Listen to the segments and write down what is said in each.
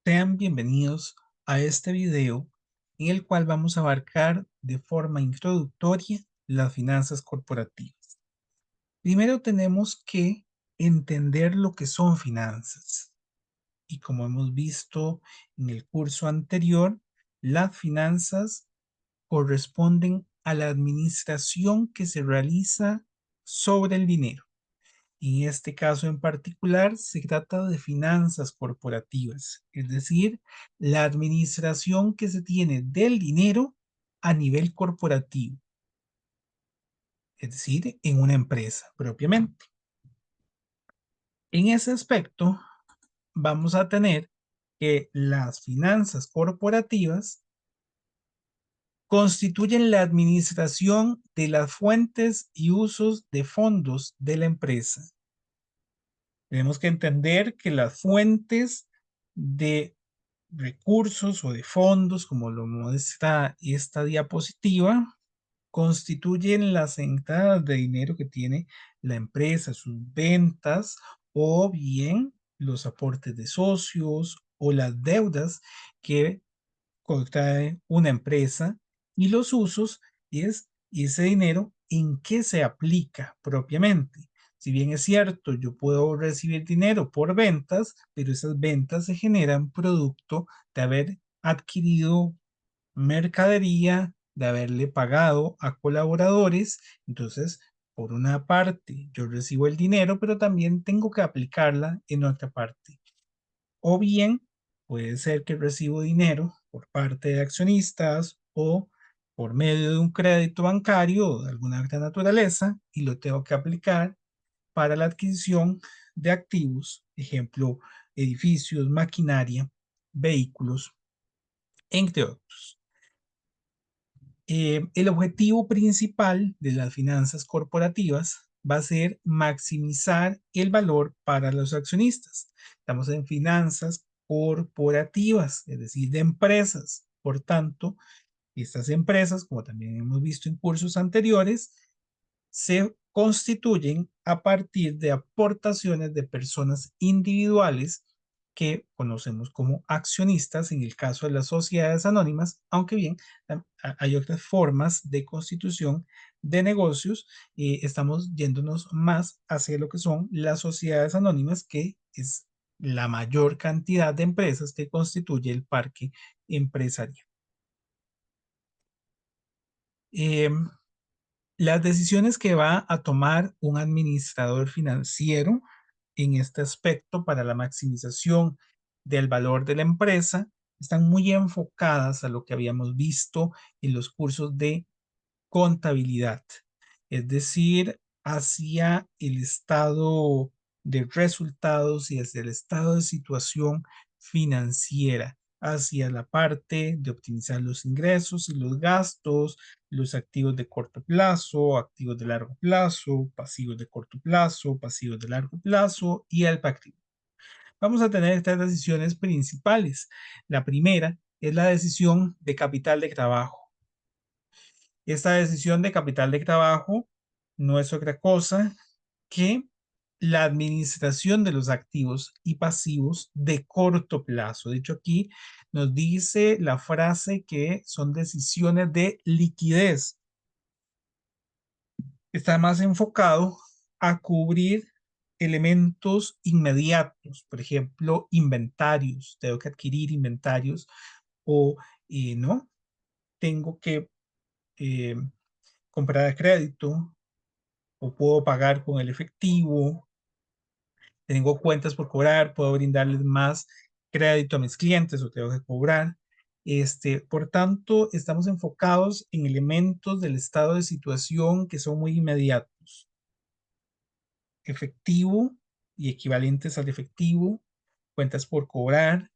Sean bienvenidos a este video en el cual vamos a abarcar de forma introductoria las finanzas corporativas. Primero tenemos que entender lo que son finanzas y como hemos visto en el curso anterior, las finanzas corresponden a la administración que se realiza sobre el dinero. En este caso en particular, se trata de finanzas corporativas, es decir, la administración que se tiene del dinero a nivel corporativo, es decir, en una empresa propiamente. En ese aspecto, vamos a tener que las finanzas corporativas constituyen la administración de las fuentes y usos de fondos de la empresa. Tenemos que entender que las fuentes de recursos o de fondos, como lo muestra esta diapositiva, constituyen las entradas de dinero que tiene la empresa, sus ventas o bien los aportes de socios o las deudas que contrae una empresa y los usos es ese dinero en qué se aplica propiamente. Si bien es cierto, yo puedo recibir dinero por ventas, pero esas ventas se generan producto de haber adquirido mercadería, de haberle pagado a colaboradores. Entonces, por una parte, yo recibo el dinero, pero también tengo que aplicarla en otra parte. O bien puede ser que recibo dinero por parte de accionistas o por medio de un crédito bancario o de alguna otra naturaleza y lo tengo que aplicar para la adquisición de activos, ejemplo, edificios, maquinaria, vehículos, entre otros. El objetivo principal de las finanzas corporativas va a ser maximizar el valor para los accionistas. Estamos en finanzas corporativas, es decir, de empresas. Por tanto, estas empresas, como también hemos visto en cursos anteriores, se constituyen a partir de aportaciones de personas individuales que conocemos como accionistas en el caso de las sociedades anónimas, aunque bien hay otras formas de constitución de negocios. Estamos yéndonos más hacia lo que son las sociedades anónimas, que es la mayor cantidad de empresas que constituye el parque empresarial. Em, Las decisiones que va a tomar un administrador financiero en este aspecto para la maximización del valor de la empresa están muy enfocadas a lo que habíamos visto en los cursos de contabilidad, es decir, hacia el estado de resultados y hacia el estado de situación financiera, hacia la parte de optimizar los ingresos y los gastos, los activos de corto plazo, activos de largo plazo, pasivos de corto plazo, pasivos de largo plazo y el pasivo. Vamos a tener estas decisiones principales. La primera es la decisión de capital de trabajo. Esta decisión de capital de trabajo no es otra cosa que la administración de los activos y pasivos de corto plazo. De hecho, aquí nos dice la frase que son decisiones de liquidez. Está más enfocado a cubrir elementos inmediatos, por ejemplo, inventarios. Tengo que adquirir inventarios o no, tengo que eh, comprar a crédito o puedo pagar con el efectivo, tengo cuentas por cobrar, puedo brindarles más crédito a mis clientes o tengo que cobrar. Por tanto, estamos enfocados en elementos del estado de situación que son muy inmediatos. Efectivo y equivalentes al efectivo, cuentas por cobrar,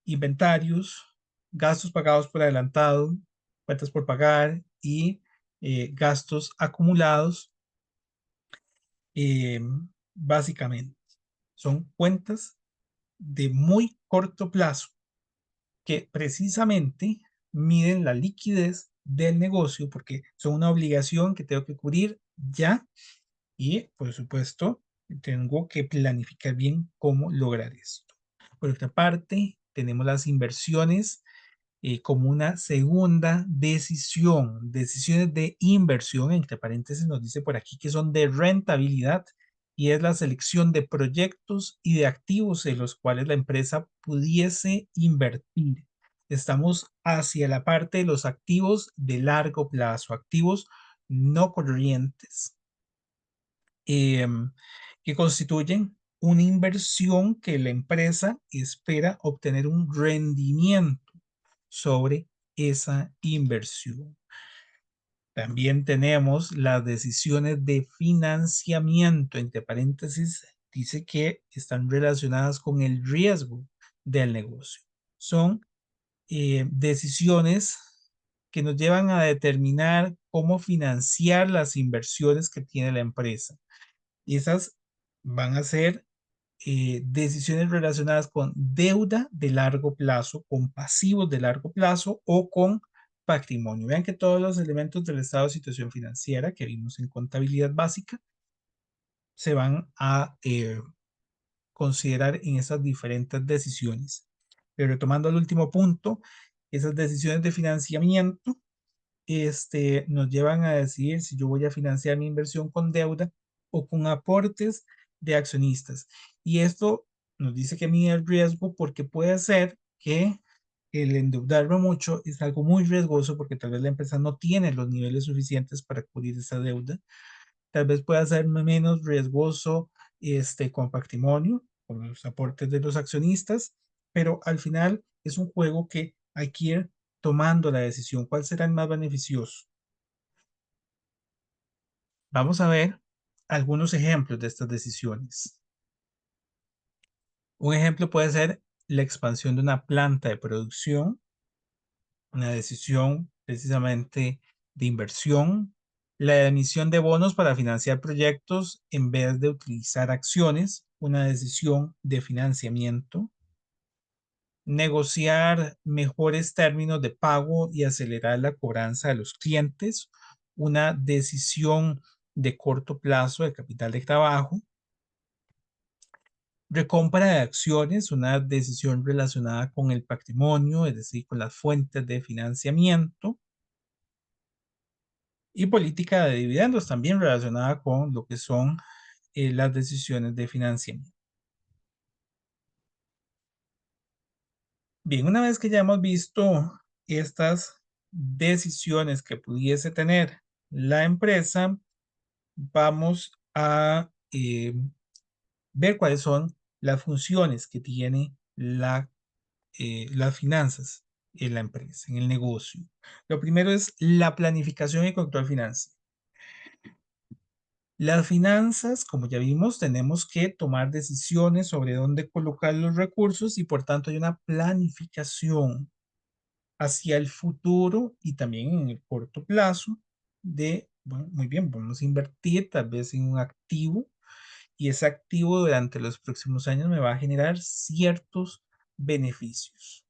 inventarios, gastos pagados por adelantado, cuentas por pagar y gastos acumulados. eh, Básicamente, son cuentas de muy corto plazo que precisamente miden la liquidez del negocio porque son una obligación que tengo que cubrir ya y, por supuesto, tengo que planificar bien cómo lograr esto. Por otra parte, tenemos las inversiones como una segunda decisión, decisiones de inversión, entre paréntesis nos dice por aquí que son de rentabilidad y es la selección de proyectos y de activos en los cuales la empresa pudiese invertir. Estamos hacia la parte de los activos de largo plazo, activos no corrientes, que constituyen una inversión que la empresa espera obtener un rendimiento sobre esa inversión. También tenemos las decisiones de financiamiento, entre paréntesis, dice que están relacionadas con el riesgo del negocio. Son decisiones que nos llevan a determinar cómo financiar las inversiones que tiene la empresa. Y esas van a ser decisiones relacionadas con deuda de largo plazo, con pasivos de largo plazo o con patrimonio. Vean que todos los elementos del estado de situación financiera que vimos en contabilidad básica se van a considerar en esas diferentes decisiones. Pero retomando el último punto, esas decisiones de financiamiento nos llevan a decidir si yo voy a financiar mi inversión con deuda o con aportes de accionistas. Y esto nos dice que mide el riesgo porque puede ser que el endeudarme mucho es algo muy riesgoso porque tal vez la empresa no tiene los niveles suficientes para cubrir esa deuda. Tal vez pueda ser menos riesgoso con patrimonio, con los aportes de los accionistas, pero al final es un juego que hay que ir tomando la decisión. ¿Cuál será el más beneficioso? Vamos a ver algunos ejemplos de estas decisiones. Un ejemplo puede ser la expansión de una planta de producción, una decisión precisamente de inversión, la emisión de bonos para financiar proyectos en vez de utilizar acciones, una decisión de financiamiento, negociar mejores términos de pago y acelerar la cobranza de los clientes, una decisión de corto plazo de capital de trabajo, recompra de acciones, una decisión relacionada con el patrimonio, es decir, con las fuentes de financiamiento, y política de dividendos también relacionada con lo que son las decisiones de financiamiento. Bien, una vez que ya hemos visto estas decisiones que pudiese tener la empresa, vamos a ver cuáles son las funciones que tiene las finanzas en la empresa, en el negocio. Lo primero es la planificación y control financiero. Las finanzas, como ya vimos, tenemos que tomar decisiones sobre dónde colocar los recursos y por tanto hay una planificación hacia el futuro y también en el corto plazo de, bueno, muy bien, vamos a invertir tal vez en un activo y ese activo durante los próximos años me va a generar ciertos beneficios.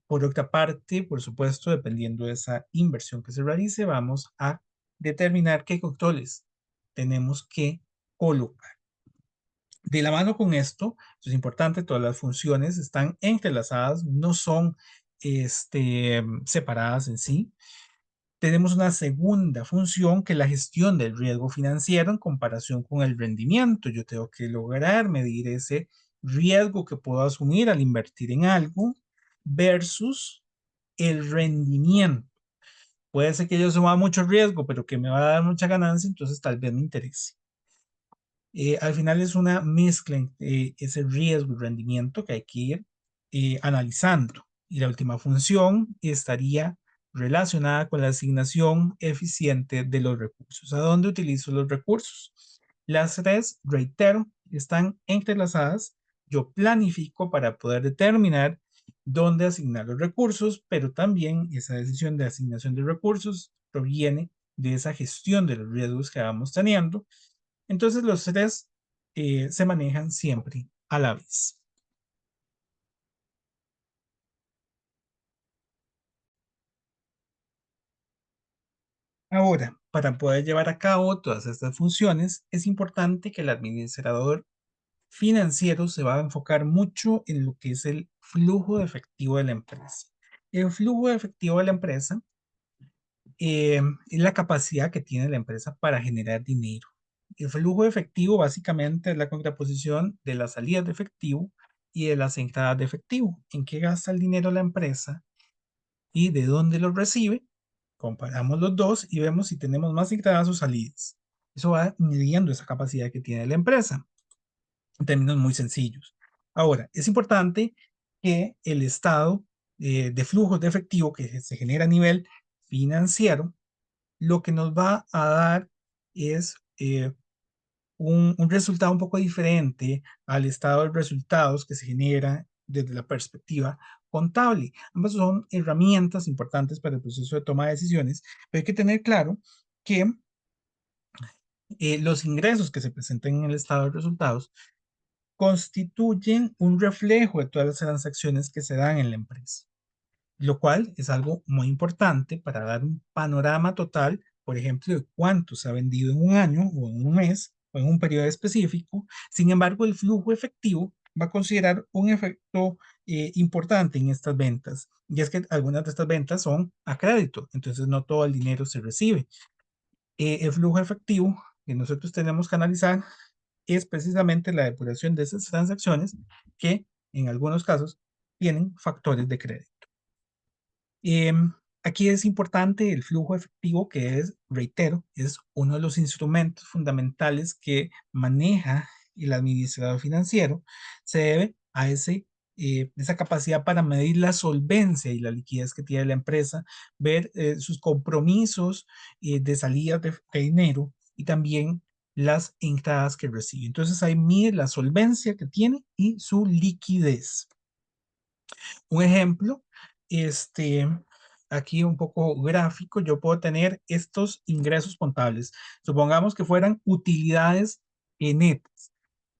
Por otra parte, por supuesto, dependiendo de esa inversión que se realice, vamos a determinar qué controles tenemos que colocar. De la mano con esto es importante, todas las funciones están entrelazadas, no son separadas en sí. Tenemos una segunda función que es la gestión del riesgo financiero en comparación con el rendimiento. Yo tengo que lograr medir ese riesgo que puedo asumir al invertir en algo versus el rendimiento. Puede ser que yo suma mucho riesgo, pero que me va a dar mucha ganancia, entonces tal vez me interese. Al final es una mezcla entre ese riesgo y rendimiento que hay que ir analizando. Y la última función estaría relacionada con la asignación eficiente de los recursos. ¿A dónde utilizo los recursos? Las tres, reitero, están entrelazadas. Yo planifico para poder determinar dónde asignar los recursos, pero también esa decisión de asignación de recursos proviene de esa gestión de los riesgos que vamos teniendo. Entonces los tres se manejan siempre a la vez. Ahora, para poder llevar a cabo todas estas funciones, es importante que el administrador financiero se va a enfocar mucho en lo que es el flujo de efectivo de la empresa. El flujo de efectivo de la empresa es la capacidad que tiene la empresa para generar dinero. El flujo de efectivo básicamente es la contraposición de las salidas de efectivo y de las entradas de efectivo. ¿En qué gasta el dinero la empresa y de dónde lo recibe? Comparamos los dos y vemos si tenemos más entradas o salidas. Eso va midiendo esa capacidad que tiene la empresa en términos muy sencillos. Ahora, es importante que el estado de flujos de efectivo que se genera a nivel financiero, lo que nos va a dar es un resultado un poco diferente al estado de resultados que se genera desde la perspectiva contable. Ambas son herramientas importantes para el proceso de toma de decisiones, pero hay que tener claro que los ingresos que se presentan en el estado de resultados constituyen un reflejo de todas las transacciones que se dan en la empresa, lo cual es algo muy importante para dar un panorama total, por ejemplo, de cuánto se ha vendido en un año o en un mes o en un periodo específico. Sin embargo, el flujo efectivo va a considerar un efecto importante en estas ventas, y es que algunas de estas ventas son a crédito, entonces no todo el dinero se recibe. El flujo efectivo que nosotros tenemos que analizar es precisamente la depuración de esas transacciones que en algunos casos tienen factores de crédito. Aquí es importante el flujo efectivo, que es, reitero, es uno de los instrumentos fundamentales que maneja el administrador financiero. Se debe a esa capacidad para medir la solvencia y la liquidez que tiene la empresa, ver sus compromisos de salida de dinero y también las entradas que recibe. Entonces ahí mide la solvencia que tiene y su liquidez. Un ejemplo, este, aquí un poco gráfico, yo puedo tener estos ingresos contables. Supongamos que fueran utilidades netas.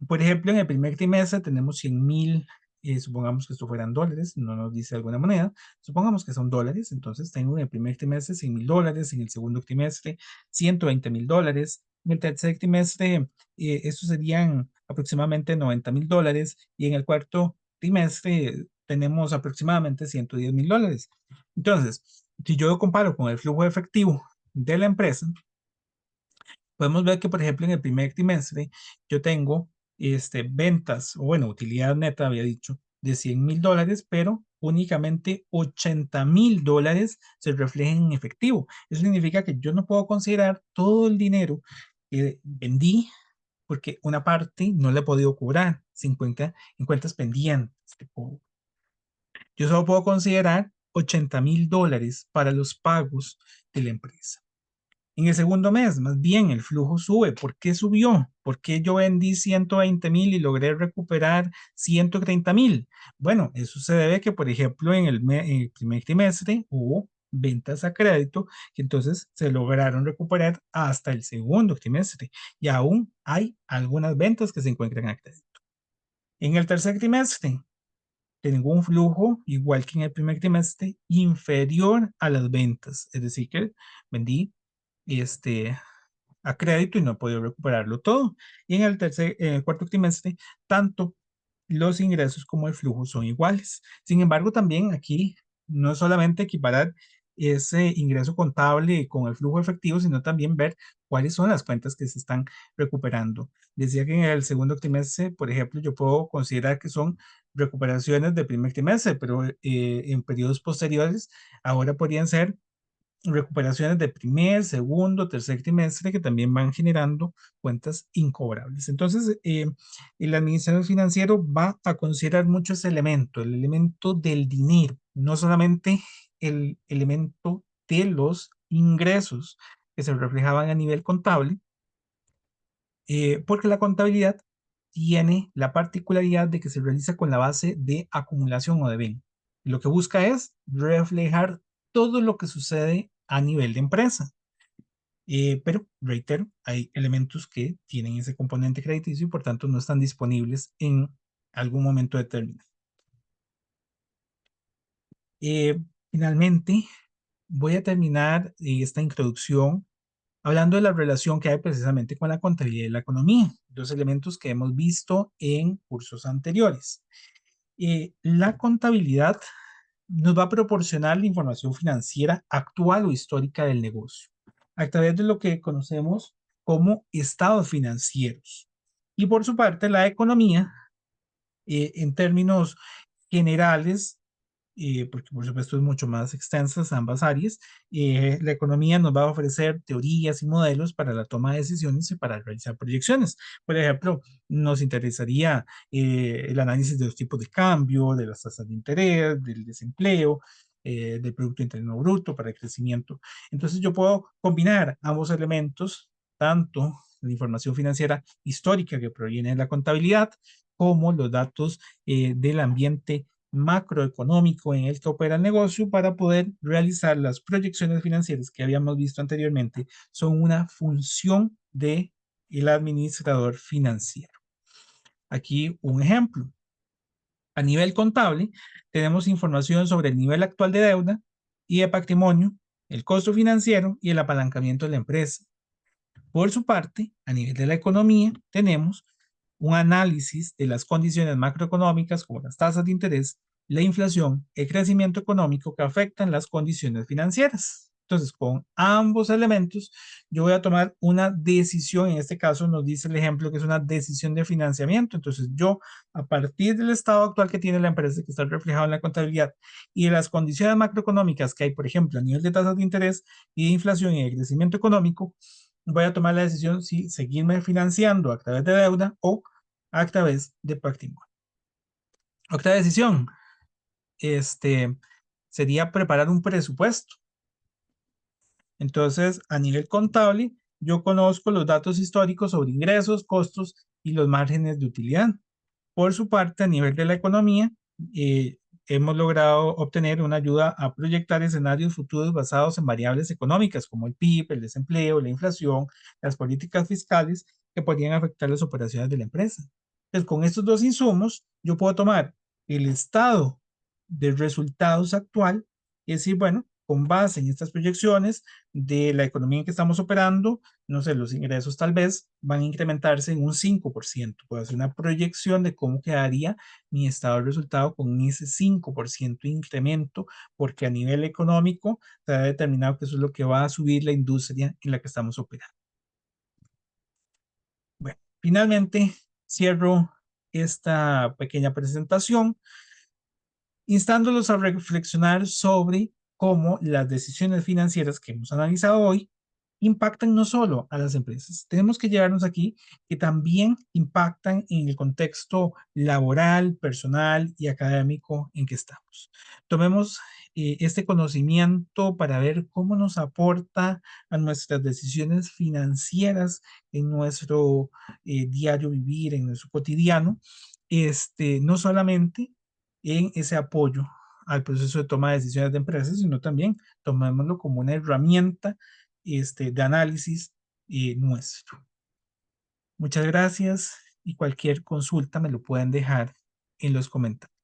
Por ejemplo, en el primer trimestre tenemos 100,000, supongamos que esto fueran dólares, no nos dice alguna moneda, supongamos que son dólares, entonces tengo en el primer trimestre 100,000 dólares, en el segundo trimestre 120,000 dólares, en el tercer trimestre estos serían aproximadamente 90,000 dólares y en el cuarto trimestre tenemos aproximadamente 110,000 dólares. Entonces, si yo lo comparo con el flujo efectivo de la empresa, podemos ver que, por ejemplo, en el primer trimestre yo tengo ventas, o bueno, utilidad neta, había dicho, de 100,000 dólares, pero únicamente 80,000 dólares se reflejan en efectivo. Eso significa que yo no puedo considerar todo el dinero que vendí porque una parte no le he podido cobrar, en cuentas pendientes. Yo solo puedo considerar 80,000 dólares para los pagos de la empresa. En el segundo mes, más bien, el flujo sube. ¿Por qué subió? ¿Por qué yo vendí 120,000 y logré recuperar 130,000? Bueno, eso se debe a que, por ejemplo, en el primer trimestre hubo ventas a crédito que entonces se lograron recuperar hasta el segundo trimestre y aún hay algunas ventas que se encuentran a crédito. En el tercer trimestre tengo un flujo igual que en el primer trimestre inferior a las ventas, es decir, que vendí este, a crédito y no he podido recuperarlo todo. Y en el cuarto trimestre, tanto los ingresos como el flujo son iguales. Sin embargo, también aquí no es solamente equiparar ese ingreso contable con el flujo efectivo, sino también ver cuáles son las cuentas que se están recuperando. Decía que en el segundo trimestre, por ejemplo, yo puedo considerar que son recuperaciones del primer trimestre, pero en periodos posteriores ahora podrían ser recuperaciones de primer, segundo, tercer trimestre que también van generando cuentas incobrables. Entonces, el administrador financiero va a considerar mucho ese elemento, el elemento del dinero, no solamente el elemento de los ingresos que se reflejaban a nivel contable, porque la contabilidad tiene la particularidad de que se realiza con la base de acumulación o de bien. Lo que busca es reflejar todo lo que sucede a nivel de empresa. Pero, reitero, hay elementos que tienen ese componente crediticio y por tanto no están disponibles en algún momento determinado. Finalmente, voy a terminar esta introducción hablando de la relación que hay precisamente con la contabilidad y la economía, dos elementos que hemos visto en cursos anteriores. La contabilidad nos va a proporcionar la información financiera actual o histórica del negocio a través de lo que conocemos como estados financieros. Y por su parte, la economía, en términos generales, porque por supuesto es mucho más extensas ambas áreas, la economía nos va a ofrecer teorías y modelos para la toma de decisiones y para realizar proyecciones. Por ejemplo, nos interesaría el análisis de los tipos de cambio, de las tasas de interés, del desempleo, del Producto Interno Bruto para el crecimiento. Entonces yo puedo combinar ambos elementos, tanto la información financiera histórica que proviene de la contabilidad, como los datos del ambiente macroeconómico en el que opera el negocio para poder realizar las proyecciones financieras que habíamos visto anteriormente. Son una función de el administrador financiero. Aquí un ejemplo. A nivel contable, tenemos información sobre el nivel actual de deuda y de patrimonio, el costo financiero y el apalancamiento de la empresa. Por su parte, a nivel de la economía, tenemos un análisis de las condiciones macroeconómicas como las tasas de interés, la inflación, el crecimiento económico que afectan las condiciones financieras. Entonces, con ambos elementos, yo voy a tomar una decisión. En este caso, nos dice el ejemplo que es una decisión de financiamiento. Entonces, yo, a partir del estado actual que tiene la empresa, que está reflejado en la contabilidad, y de las condiciones macroeconómicas que hay, por ejemplo, a nivel de tasas de interés y de inflación y de crecimiento económico, voy a tomar la decisión si seguirme financiando a través de deuda o a través de patrimonio. Otra decisión sería preparar un presupuesto. Entonces, a nivel contable, yo conozco los datos históricos sobre ingresos, costos y los márgenes de utilidad. Por su parte, a nivel de la economía, eh, hemos logrado obtener una ayuda a proyectar escenarios futuros basados en variables económicas como el PIB, el desempleo, la inflación, las políticas fiscales que podrían afectar las operaciones de la empresa. Entonces, con estos dos insumos, yo puedo tomar el estado de resultados actual y decir, bueno, con base en estas proyecciones de la economía en que estamos operando, no sé, los ingresos tal vez van a incrementarse en un 5%. Puedo hacer una proyección de cómo quedaría mi estado de resultado con ese 5% de incremento, porque a nivel económico se ha determinado que eso es lo que va a subir la industria en la que estamos operando. Bueno, finalmente cierro esta pequeña presentación instándolos a reflexionar sobre cómo las decisiones financieras que hemos analizado hoy impactan no solo a las empresas. Tenemos que llevarnos aquí que también impactan en el contexto laboral, personal y académico en que estamos. Tomemos este conocimiento para ver cómo nos aporta a nuestras decisiones financieras en nuestro diario vivir, en nuestro cotidiano, no solamente en ese apoyo al proceso de toma de decisiones de empresas, sino también tomémoslo como una herramienta de análisis nuestro. Muchas gracias y cualquier consulta me lo pueden dejar en los comentarios.